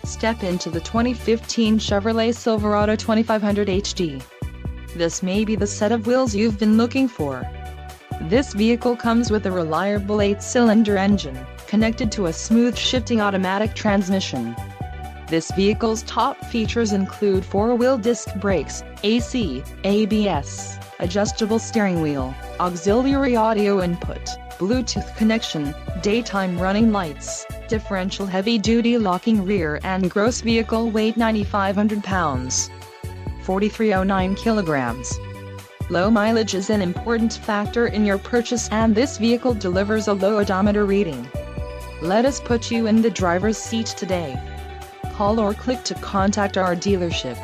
Step into the 2015 Chevrolet Silverado 2500HD. This may be the set of wheels you've been looking for. This vehicle comes with a reliable 8-cylinder engine, connected to a smooth shifting automatic transmission. This vehicle's top features include 4-wheel disc brakes, AC, ABS, adjustable steering wheel, auxiliary audio input, Bluetooth connection, daytime running lights, differential heavy-duty locking rear and gross vehicle weight 9,500 pounds. 4,309 kilograms. Low mileage is an important factor in your purchase and this vehicle delivers a low odometer reading. Let us put you in the driver's seat today. Call or click to contact our dealership.